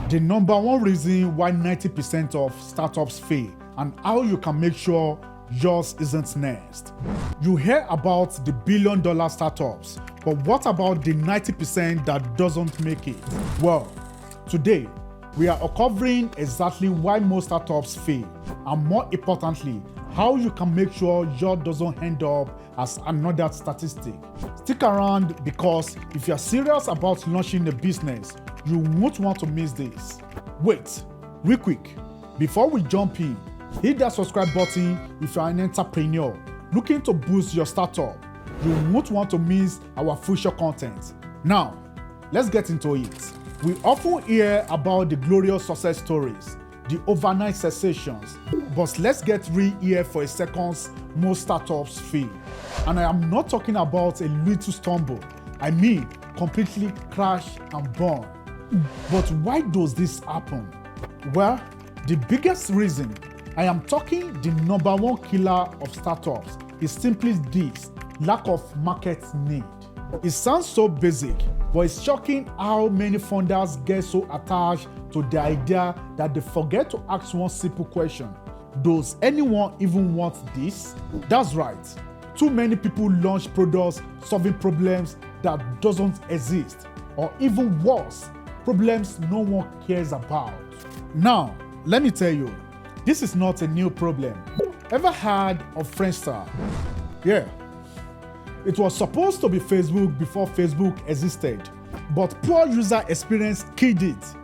The number one reason why 90% of startups fail and how you can make sure yours isn't next. You hear about the billion-dollar startups, but what about the 90% that doesn't make it? Well, today, we are uncovering exactly why most startups fail, and more importantly, how you can make sure yours doesn't end up as another statistic. Stick around, because if you're serious about launching a business, you won't want to miss this. Wait, real quick, before we jump in, hit that subscribe button if you're an entrepreneur looking to boost your startup. You won't want to miss our future content. Now, let's get into it. We often hear about the glorious success stories, the overnight sensations, but let's get real here for a second. Most startups fail. And I am not talking about a little stumble. I mean completely crash and burn. But why does this happen? Well, the biggest reason, I am talking the number one killer of startups, is simply this: lack of market need. It sounds so basic, but it's shocking how many founders get so attached to the idea that they forget to ask one simple question: does anyone even want this? That's right. Too many people launch products solving problems that doesn't exist, or even worse, problems no one cares about. Now, let me tell you, this is not a new problem. Ever heard of Friendster? Yeah. It was supposed to be Facebook before Facebook existed, but poor user experience killed it.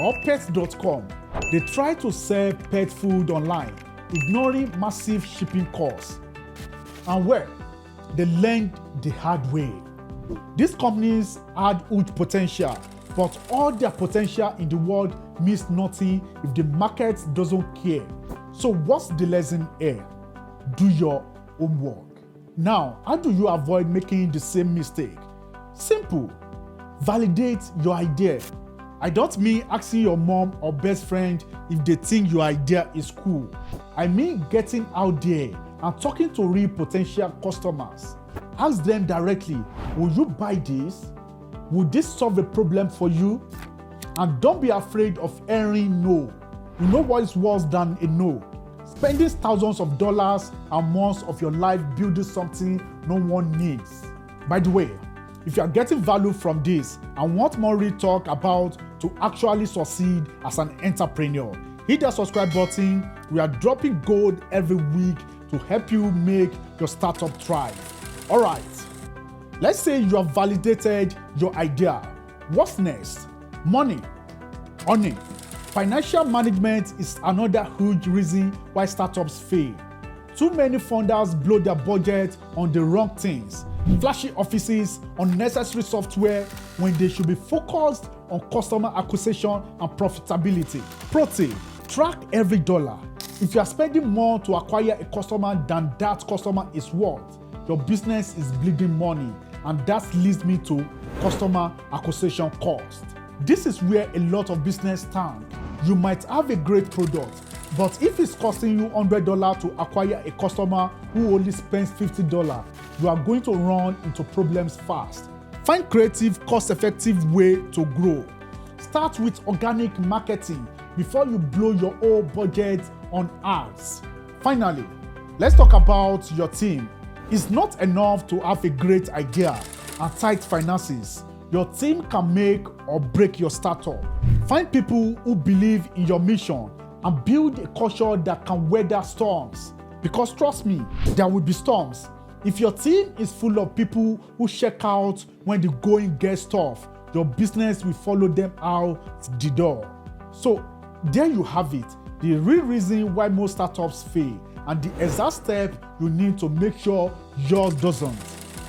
Or Pets.com. They tried to sell pet food online, ignoring massive shipping costs. And well, they learned the hard way. These companies had huge potential, but all their potential in the world means nothing if the market doesn't care. So what's the lesson here? Do your homework. Now, how do you avoid making the same mistake? Simple. Validate your idea. I don't mean asking your mom or best friend if they think your idea is cool. I mean getting out there and talking to real potential customers. Ask them directly, will you buy this? Will this solve a problem for you? And don't be afraid of hearing no. You know what is worse than a no? Spending thousands of dollars and months of your life building something no one needs. By the way, if you are getting value from this and want more real talk about to actually succeed as an entrepreneur, hit that subscribe button. We are dropping gold every week to help you make your startup thrive. All right, let's say you have validated your idea. What's next? Money. Money. Financial management is another huge reason why startups fail. Too many founders blow their budget on the wrong things. Flashy offices, unnecessary software, when they should be focused on customer acquisition and profitability. Pro tip: track every dollar. If you are spending more to acquire a customer than that customer is worth, your business is bleeding money, and that leads me to customer acquisition cost. This is where a lot of business stand. You might have a great product, but if it's costing you $100 to acquire a customer who only spends $50, you are going to run into problems fast. Find creative, cost-effective way to grow. Start with organic marketing before you blow your whole budget on ads. Finally, let's talk about your team. It's not enough to have a great idea and tight finances. Your team can make or break your startup. Find people who believe in your mission and build a culture that can weather storms. Because trust me, there will be storms. If your team is full of people who check out when the going gets tough, your business will follow them out the door. So there you have it, the real reason why most startups fail and the exact step you need to make sure yours doesn't.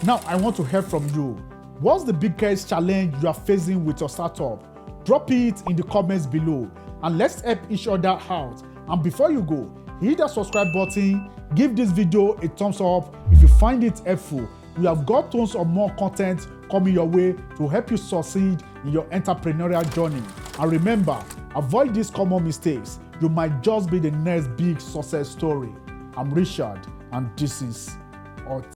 Now I want to hear from you. What's the biggest challenge you are facing with your startup? Drop it in the comments below and let's help each other out. And before you go, hit that subscribe button, give this video a thumbs up if you find it helpful. We have got tons of more content coming your way to help you succeed in your entrepreneurial journey. And remember, avoid these common mistakes. You might just be the next big success story. I'm Richard, and this is